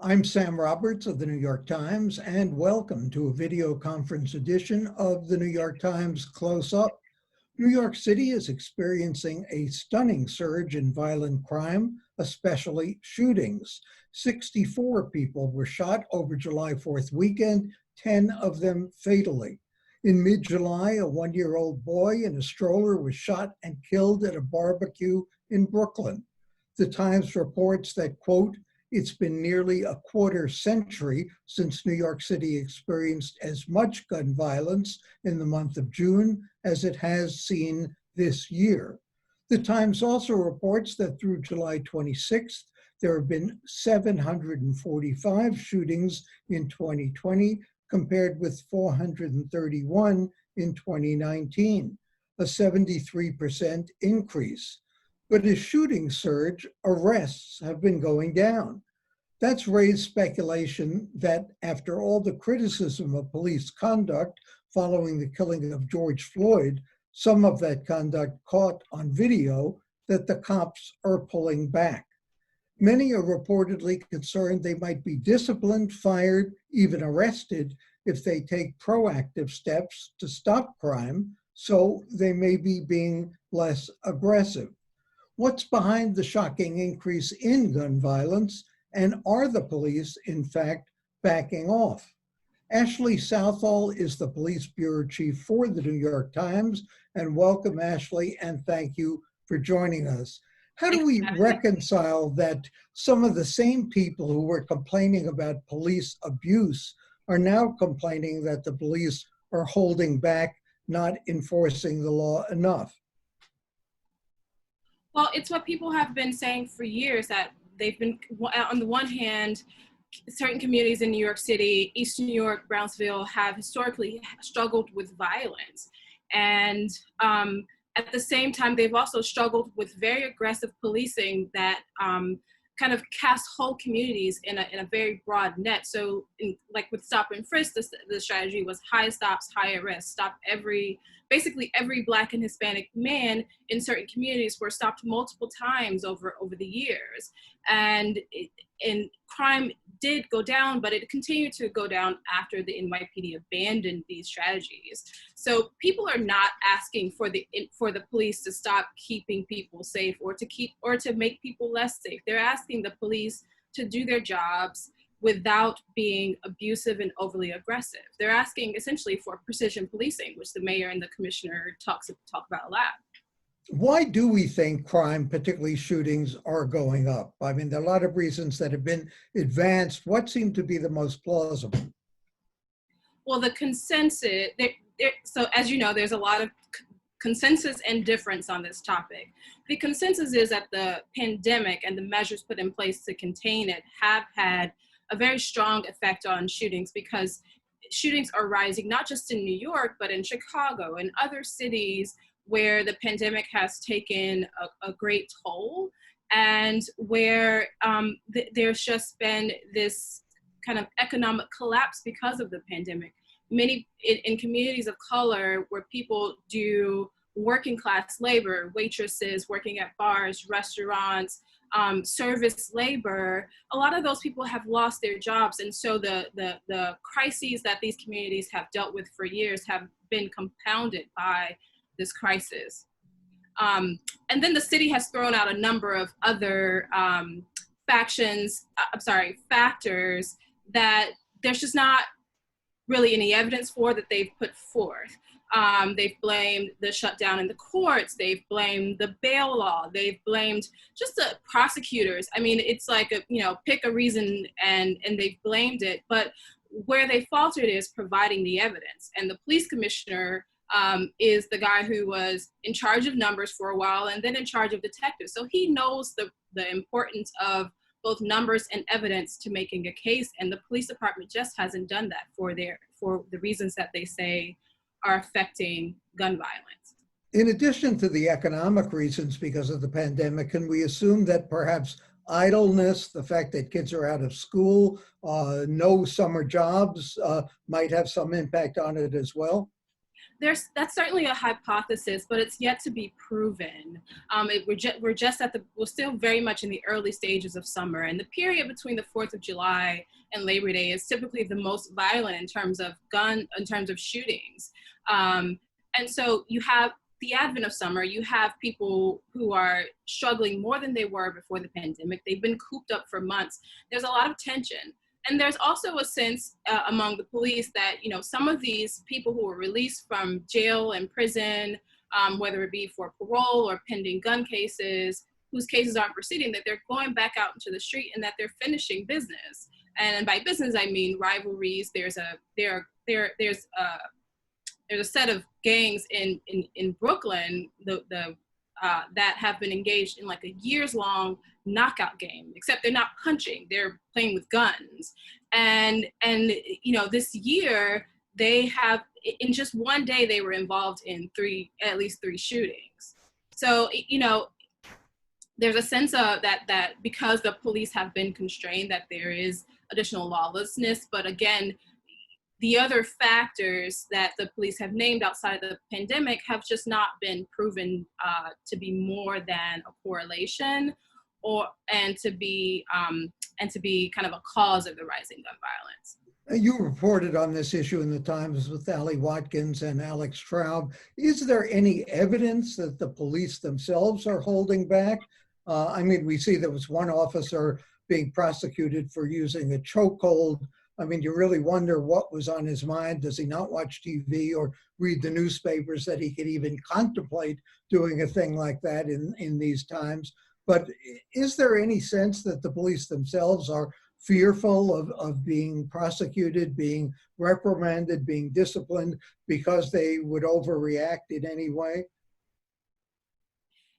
I'm Sam Roberts of the New York Times, and welcome to a video conference edition of the New York Times Close Up. New York City is experiencing a stunning surge in violent crime, especially shootings. 64 people were shot over July 4th weekend, 10 of them fatally. In mid-July, a one-year-old boy in a stroller was shot and killed at a barbecue in Brooklyn. The Times reports that, quote, "It's been nearly a quarter century since New York City experienced as much gun violence in the month of June as it has seen this year." The Times also reports that through July 26th, there have been 745 shootings in 2020, compared with 431 in 2019, a 73% increase. But as shootings surge, arrests have been going down. That's raised speculation that after all the criticism of police conduct following the killing of George Floyd, some of that conduct caught on video, that the cops are pulling back. Many are reportedly concerned they might be disciplined, fired, even arrested if they take proactive steps to stop crime, so they may be being less aggressive. What's behind the shocking increase in gun violence, and are the police, in fact, backing off? Ashley Southall is the police bureau chief for the New York Times, and welcome, Ashley, and thank you for joining us. How do we reconcile that some of the same people who were complaining about police abuse are now complaining that the police are holding back, not enforcing the law enough? Well, it's what people have been saying for years, that they've been, on the one hand, certain communities in New York City, East New York, Brownsville, have historically struggled with violence. And at the same time, they've also struggled with very aggressive policing that kind of cast whole communities in a very broad net. So like with stop and frisk, the strategy was high stops, high arrests, basically every Black and Hispanic man in certain communities were stopped multiple times over the years. And crime did go down, but it continued to go down after the NYPD abandoned these strategies. So people are not asking for the police to stop keeping people safe or to make people less safe. They're asking the police to do their jobs without being abusive and overly aggressive. They're asking essentially for precision policing, which the mayor and the commissioner talk about a lot. Why do we think crime, particularly shootings, are going up? I mean, there are a lot of reasons that have been advanced. What seem to be the most plausible? Well, the consensus, so as you know, there's a lot of consensus and difference on this topic. The consensus is that the pandemic and the measures put in place to contain it have had a very strong effect on shootings, because shootings are rising not just in New York, but in Chicago and other cities where the pandemic has taken a great toll, and where there's just been this kind of economic collapse because of the pandemic. Many in communities of color where people do working class labor, waitresses working at bars, restaurants, service labor, a lot of those people have lost their jobs. And so the crises that these communities have dealt with for years have been compounded by this crisis. And then the city has thrown out a number of other factors that there's just not really any evidence for that they've put forth. They've blamed the shutdown in the courts. They've blamed the bail law. They've blamed just the prosecutors. I mean, it's like, pick a reason and they've blamed it. But where they faltered is providing the evidence. And the police commissioner is the guy who was in charge of numbers for a while and then in charge of detectives. So he knows the importance of both numbers and evidence to making a case. And the police department just hasn't done that for the reasons that they say are affecting gun violence. In addition to the economic reasons because of the pandemic, can we assume that perhaps idleness, the fact that kids are out of school, no summer jobs, might have some impact on it as well? that's certainly a hypothesis, but it's yet to be proven. We're still very much in the early stages of summer, and the period between the 4th of July and Labor Day is typically the most violent in terms of shootings. And so you have the advent of summer, you have people who are struggling more than they were before the pandemic. They've been cooped up for months. There's a lot of tension. And there's also a sense among the police that, you know, some of these people who were released from jail and prison, whether it be for parole or pending gun cases, whose cases aren't proceeding, that they're going back out into the street and that they're finishing business. And by business, I mean rivalries. There's a set of gangs in Brooklyn that have been engaged in like a years-long knockout game, except they're not punching, they're playing with guns. And you know, this year they have, in just one day, they were involved in at least three shootings. So, you know, there's a sense of that because the police have been constrained, that there is additional lawlessness. But again, the other factors that the police have named outside of the pandemic have just not been proven to be more than a correlation, and to be kind of a cause of the rising gun violence. You reported on this issue in the Times with Ali Watkins and Alex Traub. Is there any evidence that the police themselves are holding back? I mean, we see there was one officer being prosecuted for using a chokehold. I mean, you really wonder what was on his mind. Does he not watch TV or read the newspapers that he could even contemplate doing a thing like that in these times? But is there any sense that the police themselves are fearful of being prosecuted, being reprimanded, being disciplined because they would overreact in any way?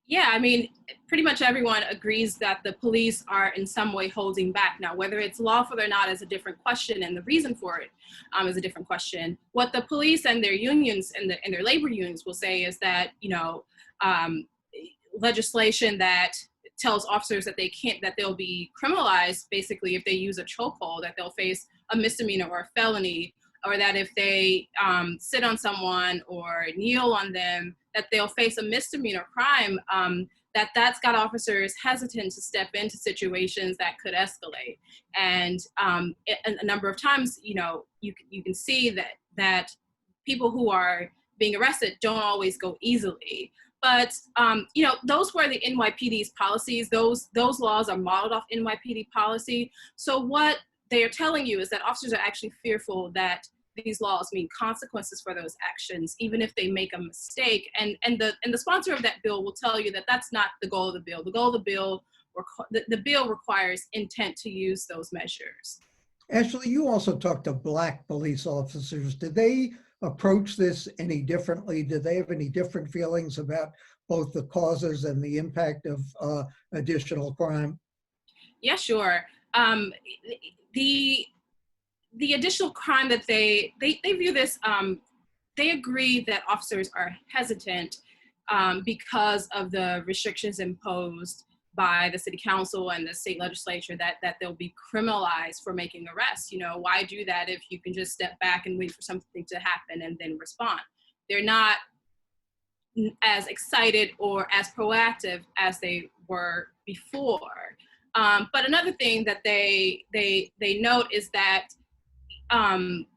Yeah, I mean, pretty much everyone agrees that the police are in some way holding back. Now, whether it's lawful or not is a different question, and the reason for it is a different question. What the police and their unions and their labor unions will say is that, you know, legislation that tells officers that they'll be criminalized basically if they use a chokehold, that they'll face a misdemeanor or a felony, or that if they sit on someone or kneel on them, that they'll face a misdemeanor crime, that's got officers hesitant to step into situations that could escalate. And a number of times, you know, you can see that people who are being arrested don't always go easily. But, you know, those were the NYPD's policies. Those laws are modeled off NYPD policy. So what they are telling you is that officers are actually fearful that these laws mean consequences for those actions, even if they make a mistake. And the sponsor of that bill will tell you that that's not the goal of the bill. The goal of the bill requires intent to use those measures. Ashley, you also talked to Black police officers. Did they approach this any differently? Did they have any different feelings about both the causes and the impact of additional crime? Yeah, sure. The additional crime that they view this, they agree that officers are hesitant because of the restrictions imposed by the city council and the state legislature, that they'll be criminalized for making arrests. You know, why do that if you can just step back and wait for something to happen and then respond? They're not as excited or as proactive as they were before. But another thing that they note is that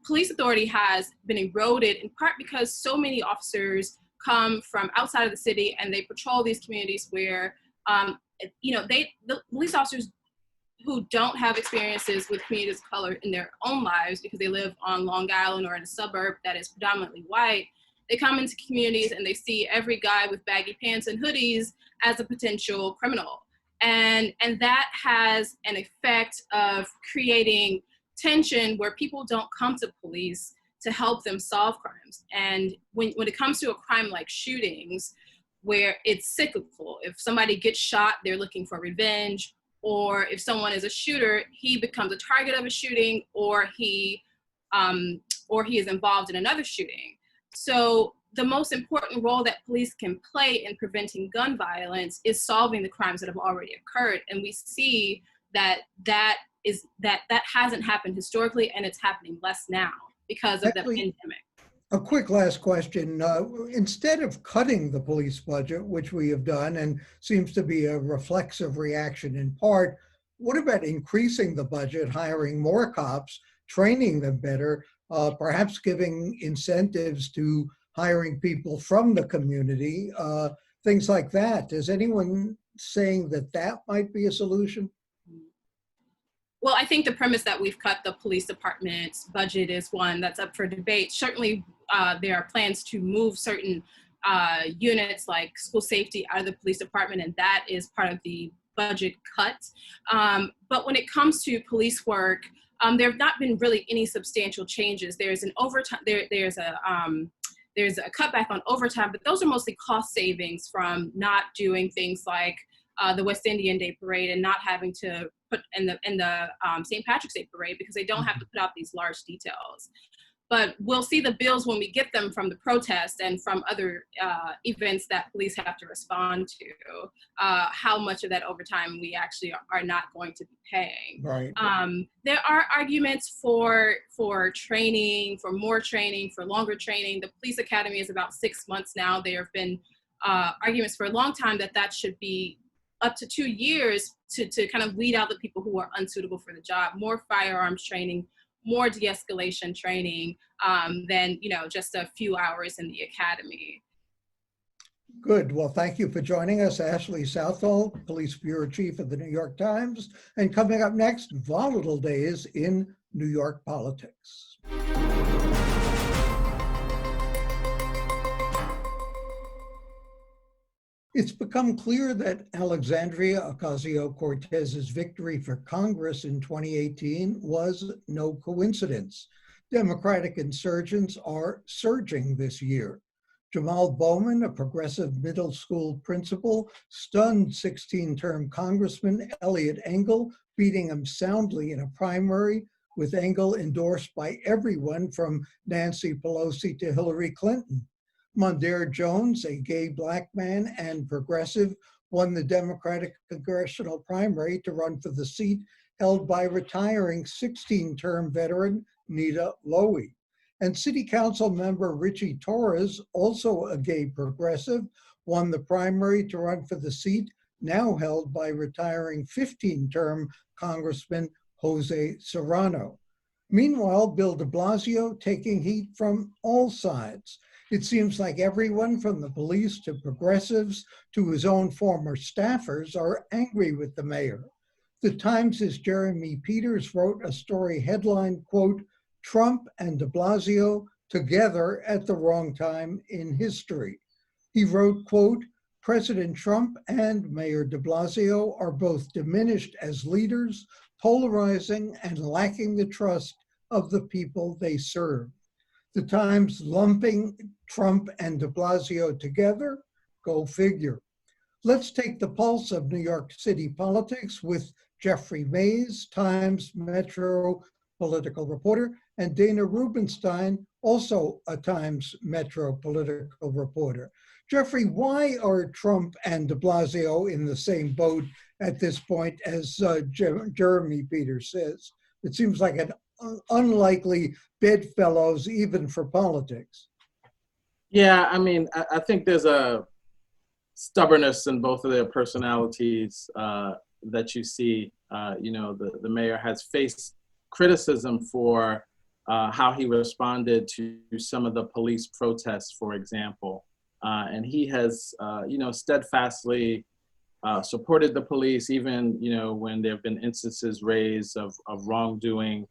police authority has been eroded, in part because so many officers come from outside of the city and they patrol these communities where, you know, the police officers who don't have experiences with communities of color in their own lives because they live on Long Island or in a suburb that is predominantly white, they come into communities and they see every guy with baggy pants and hoodies as a potential criminal. And that has an effect of creating tension where people don't come to police to help them solve crimes. And when it comes to a crime like shootings, where it's cyclical, if somebody gets shot, they're looking for revenge, or if someone is a shooter, he becomes a target of a shooting, or he is involved in another shooting. So the most important role that police can play in preventing gun violence is solving the crimes that have already occurred. And we see that hasn't happened historically, and it's happening less now because of the pandemic. A quick last question. Instead of cutting the police budget, which we have done and seems to be a reflexive reaction in part, what about increasing the budget, hiring more cops, training them better, perhaps giving incentives to hiring people from the community, things like that? Is anyone saying that that might be a solution? Well, I think the premise that we've cut the police department's budget is one that's up for debate. Certainly, there are plans to move certain units like school safety out of the police department, and that is part of the budget cut. But when it comes to police work, there have not been really any substantial changes. There's an overtime. There's a cutback on overtime, but those are mostly cost savings from not doing things like the West Indian Day Parade and not having to put in the St. Patrick's Day Parade because they don't have to put out these large details. But we'll see the bills when we get them from the protest and from other events that police have to respond to, how much of that overtime we actually are not going to be paying. Right. There are arguments for training, for more training, for longer training. The police academy is about 6 months now. There have been arguments for a long time that should be up to 2 years to kind of weed out the people who are unsuitable for the job. More firearms training, more de-escalation training than just a few hours in the academy. Good. Well, thank you for joining us, Ashley Southall, Police Bureau Chief of the New York Times. And coming up next, volatile days in New York politics. It's become clear that Alexandria Ocasio-Cortez's victory for Congress in 2018 was no coincidence. Democratic insurgents are surging this year. Jamaal Bowman, a progressive middle school principal, stunned 16-term Congressman Eliot Engel, beating him soundly in a primary, with Engel endorsed by everyone from Nancy Pelosi to Hillary Clinton. Mondaire Jones, a gay Black man and progressive, won the Democratic congressional primary to run for the seat held by retiring 16-term veteran Nita Lowey. And City Council member Richie Torres, also a gay progressive, won the primary to run for the seat now held by retiring 15-term Congressman Jose Serrano. Meanwhile, Bill de Blasio taking heat from all sides. It seems like everyone from the police to progressives to his own former staffers are angry with the mayor. The Times' Jeremy Peters wrote a story headlined, quote, "Trump and de Blasio together at the wrong time in history." He wrote, quote, "President Trump and Mayor de Blasio are both diminished as leaders, polarizing and lacking the trust of the people they serve." The Times lumping Trump and de Blasio together? Go figure. Let's take the pulse of New York City politics with Jeffrey Mays, Times Metro political reporter, and Dana Rubinstein, also a Times Metro political reporter. Jeffrey, why are Trump and de Blasio in the same boat at this point, as Jeremy Peters says? It seems like an unlikely bedfellows even for politics. Yeah, I mean, I think there's a stubbornness in both of their personalities that you see. The mayor has faced criticism for how he responded to some of the police protests, for example. And he has, steadfastly supported the police, even, when there have been instances raised of wrongdoing.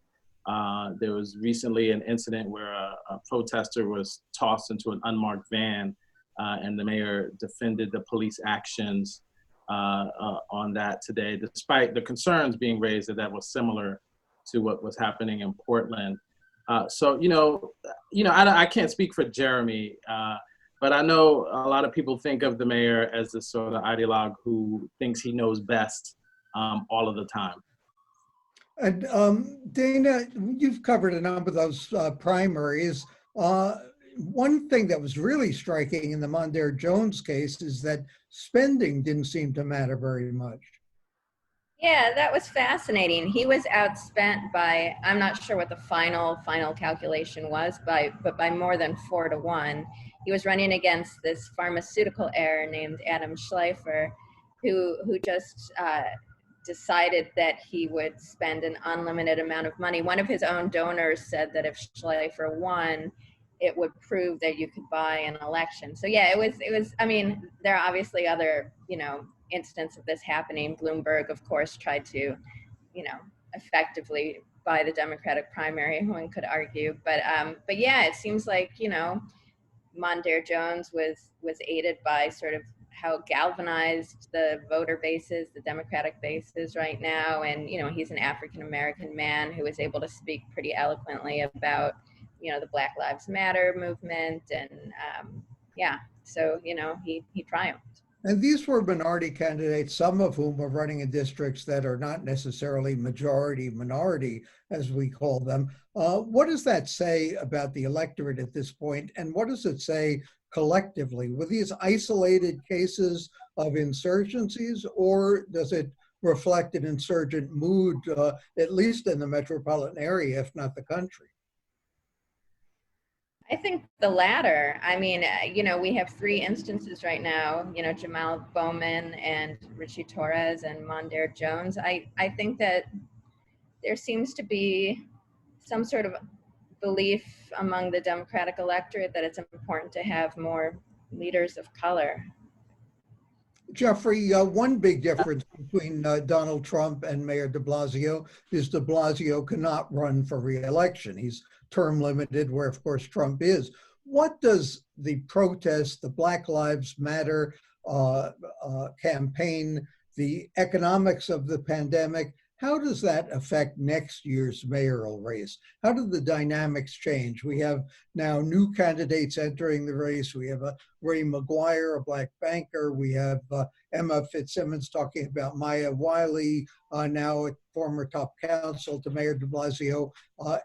There was recently an incident where a protester was tossed into an unmarked van, and the mayor defended the police actions on that today, despite the concerns being raised that was similar to what was happening in Portland. I can't speak for Jeremy, but I know a lot of people think of the mayor as this sort of ideologue who thinks he knows best all of the time. And Dana, you've covered a number of those primaries. One thing that was really striking in the Mondaire Jones case is that spending didn't seem to matter very much. Yeah, that was fascinating. He was outspent by, I'm not sure what the final calculation was, but by more than 4-1. He was running against this pharmaceutical heir named Adam Schleifer, who just decided that he would spend an unlimited amount of money. One of his own donors said that if Schleifer won, it would prove that you could buy an election. So yeah, it was, I mean, there are obviously other, instance of this happening. Bloomberg, of course, tried to, effectively buy the Democratic primary, one could argue. But yeah, it seems like, Mondaire Jones was aided by sort of how galvanized the voter base is, the Democratic base is right now. And, he's an African-American man who was able to speak pretty eloquently about, the Black Lives Matter movement. And yeah, so, he triumphed. And these were minority candidates, some of whom are running in districts that are not necessarily majority minority, as we call them. What does that say about the electorate at this point? And what does it say collectively? Were these isolated cases of insurgencies, or does it reflect an insurgent mood, at least in the metropolitan area, if not the country? I think the latter. I mean, we have 3 instances right now, Jamaal, Bowman, and Richie Torres and Mondaire Jones. I think that there seems to be some sort of belief among the Democratic electorate that it's important to have more leaders of color. Jeffrey, one big difference between Donald Trump and Mayor de Blasio is de Blasio cannot run for re-election. He's term limited, where of course Trump is. What does the protest, the Black Lives Matter campaign, the economics of the pandemic, how does that affect next year's mayoral race? How do the dynamics change? We have now new candidates entering the race. We have a Ray McGuire, a black banker. We have Emma Fitzsimmons talking about Maya Wiley, now a former top counsel to Mayor de Blasio,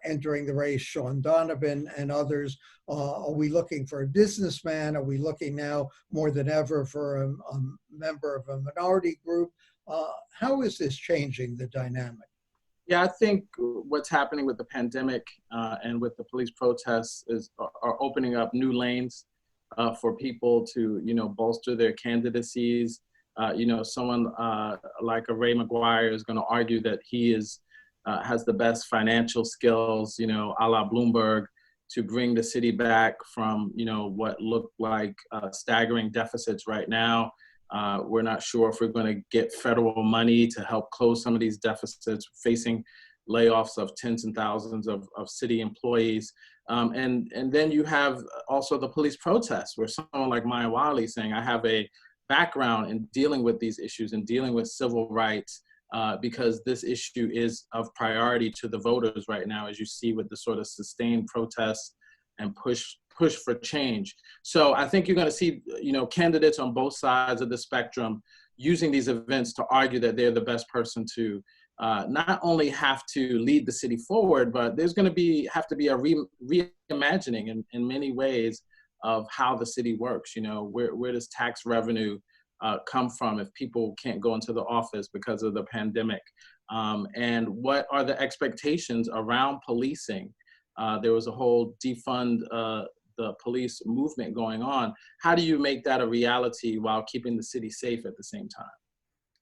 entering the race, Sean Donovan and others. Are we looking for a businessman? Are we looking now more than ever for a member of a minority group? How is this changing the dynamic? Yeah, I think what's happening with the pandemic and with the police protests are opening up new lanes for people to, bolster their candidacies. Someone like a Ray McGuire is going to argue that he has the best financial skills, a la Bloomberg, to bring the city back from, what look like staggering deficits right now. We're not sure if we're going to get federal money to help close some of these deficits, facing layoffs of tens and thousands of city employees. And then you have also the police protests, where someone like Maya Wiley saying, I have a background in dealing with these issues and dealing with civil rights because this issue is of priority to the voters right now, as you see with the sort of sustained protests and push for change. So I think you're going to see, candidates on both sides of the spectrum using these events to argue that they're the best person to not only have to lead the city forward, but there's going to have to be a reimagining in many ways of how the city works. Where does tax revenue come from if people can't go into the office because of the pandemic? And what are the expectations around policing? There was a whole defund the police movement going on. How do you make that a reality while keeping the city safe at the same time?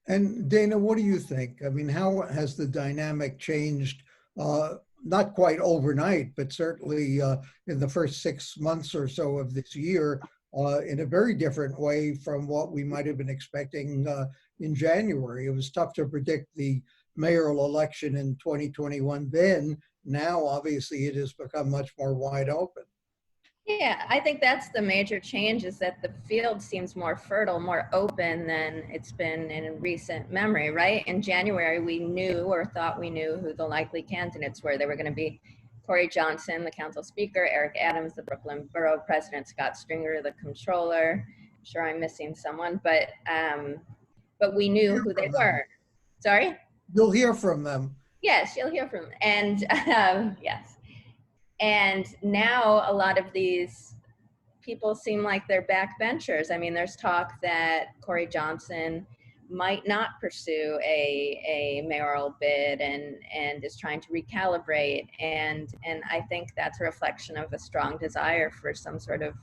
And Dana, what do you think? I mean, how has the dynamic changed, not quite overnight, but certainly in the first 6 months or so of this year, in a very different way from what we might have been expecting in January? It was tough to predict the mayoral election in 2021 then. Now, obviously, it has become much more wide open. Yeah, I think that's the major change, is that the field seems more fertile, more open than it's been in recent memory, right? In January, we knew or thought we knew who the likely candidates were. They were going to be Corey Johnson, the council speaker, Eric Adams, the Brooklyn borough president, Scott Stringer, the controller. I'm sure I'm missing someone, but we knew who they were. Sorry? You'll hear from them. Yes, you'll hear from them. And yes. And now a lot of these people seem like they're backbenchers. I mean, there's talk that Corey Johnson might not pursue a mayoral bid and is trying to recalibrate. And I think that's a reflection of a strong desire for some sort of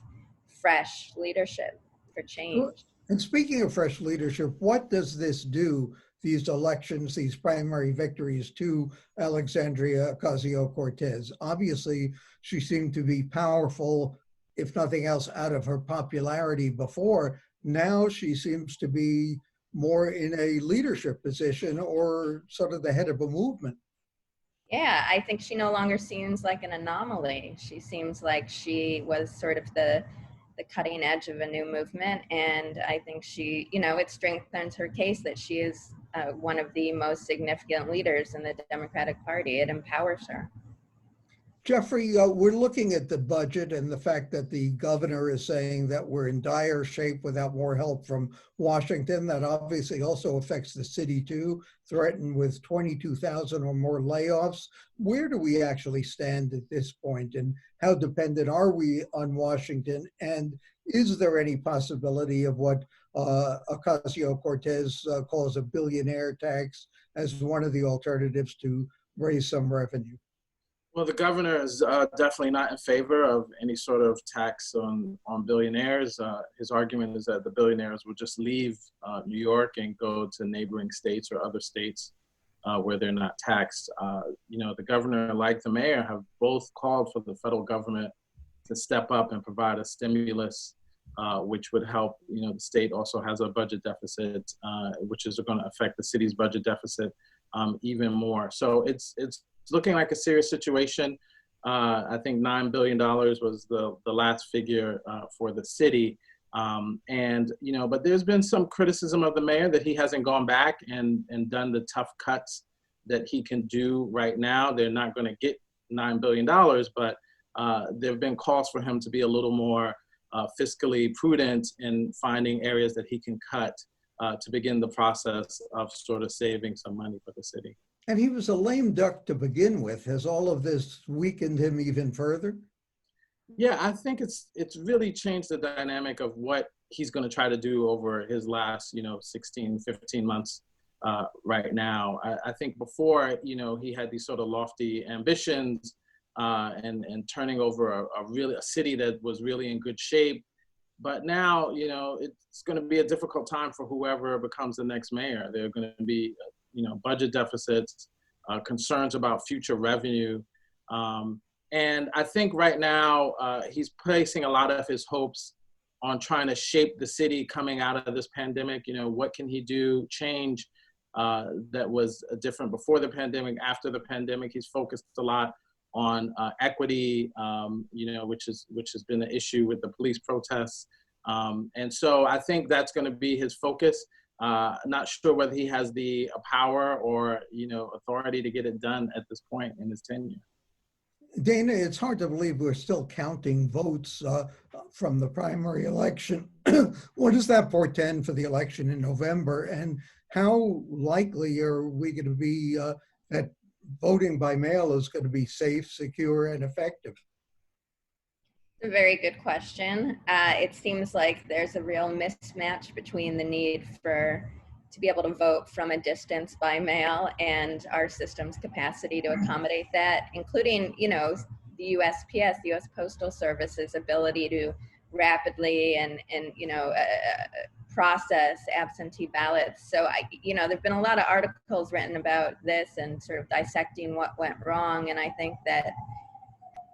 fresh leadership, for change. And speaking of fresh leadership, what does this do, these elections, these primary victories, to Alexandria Ocasio-Cortez? Obviously, she seemed to be powerful, if nothing else, out of her popularity before. Now she seems to be more in a leadership position or sort of the head of a movement. Yeah, I think she no longer seems like an anomaly. She seems like she was sort of the cutting edge of a new movement. And I think she, it strengthens her case that she is one of the most significant leaders in the Democratic Party. It empowers her. Jeffrey, we're looking at the budget and the fact that the governor is saying that we're in dire shape without more help from Washington. That obviously also affects the city too, threatened with 22,000 or more layoffs. Where do we actually stand at this point, and how dependent are we on Washington? And is there any possibility of what Ocasio-Cortez calls a billionaire tax as one of the alternatives to raise some revenue? Well, the governor is definitely not in favor of any sort of tax on billionaires. His argument is that the billionaires will just leave New York and go to neighboring states or other states where they're not taxed. The governor, like the mayor, have both called for the federal government to step up and provide a stimulus, which would help. The state also has a budget deficit, which is going to affect the city's budget deficit even more. So it's looking like a serious situation. I think $9 billion was the last figure for the city. But there's been some criticism of the mayor that he hasn't gone back and done the tough cuts that he can do right now. They're not going to get $9 billion, but there have been calls for him to be a little more fiscally prudent in finding areas that he can cut to begin the process of sort of saving some money for the city. And he was a lame duck to begin with. Has all of this weakened him even further? Yeah, I think it's really changed the dynamic of what he's going to try to do over his last, 16, 15 months right now. I think before, he had these sort of lofty ambitions and turning over a city that was really in good shape. But now, it's going to be a difficult time for whoever becomes the next mayor. There are going to be budget deficits, concerns about future revenue. And I think right now he's placing a lot of his hopes on trying to shape the city coming out of this pandemic. What can he do, change that was different before the pandemic, after the pandemic. He's focused a lot on equity, which has been an issue with the police protests. And so I think that's going to be his focus. Not sure whether he has the power or authority to get it done at this point in his tenure. Dana, it's hard to believe we're still counting votes from the primary election. What does that portend for the election in November? And how likely are we going to be that voting by mail is going to be safe, secure, and effective? A very good question. It seems like there's a real mismatch between the need to be able to vote from a distance by mail and our system's capacity to accommodate that, including, the USPS, the U.S. Postal Service's ability to rapidly and process absentee ballots. So there've been a lot of articles written about this and sort of dissecting what went wrong. And I think that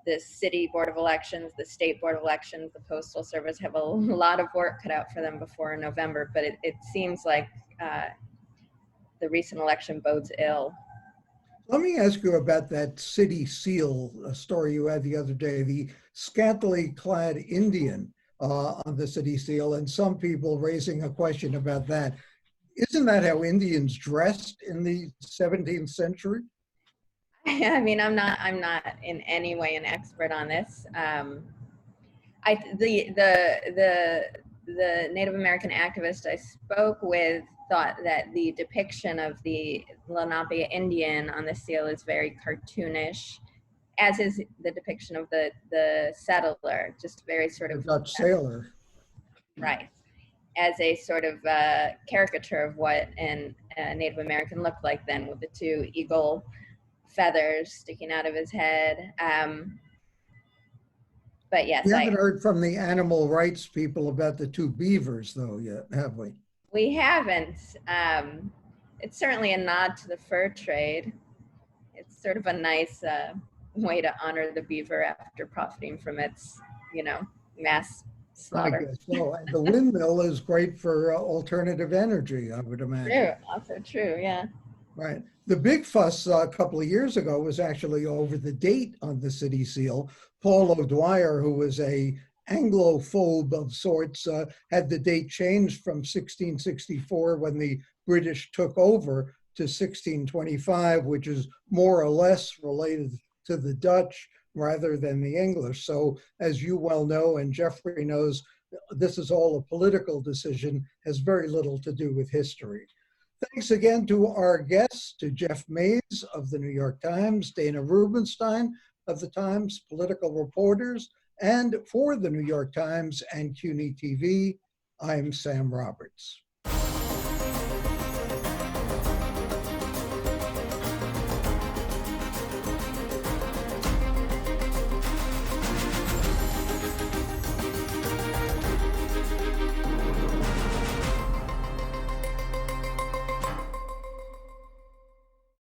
the city board of elections, the state board of elections, the postal service have a lot of work cut out for them before November, but it seems like the recent election bodes ill. Let me ask you about that city seal story you had the other day, the scantily clad Indian on the city seal, and some people raising a question about that. Isn't that how Indians dressed in the 17th century? I mean, I'm not in any way an expert on this. The Native American activist I spoke with thought that the depiction of the Lenape Indian on the seal is very cartoonish, as is the depiction of the settler, just very sort of The Dutch sailor. right. as a sort of caricature of what a Native American looked like then, with the two eagle feathers sticking out of his head. But yes, We haven't heard from the animal rights people about the two beavers, though, yet, have we? we haven't. It's certainly a nod to the fur trade. It's sort of a nice way to honor the beaver after profiting from its, mass I slaughter. guess so. And the windmill is great for alternative energy, I would imagine. True, also true, yeah. Right. The big fuss a couple of years ago was actually over the date on the city seal. Paul O'Dwyer, who was a Anglophobe of sorts, had the date changed from 1664, when the British took over, to 1625, which is more or less related to the Dutch rather than the English. So as you well know, and Jeffrey knows, this is all a political decision, has very little to do with history. Thanks again to our guests, to Jeff Mays of the New York Times, Dana Rubinstein of the Times, political reporters, and for the New York Times and CUNY TV, I'm Sam Roberts.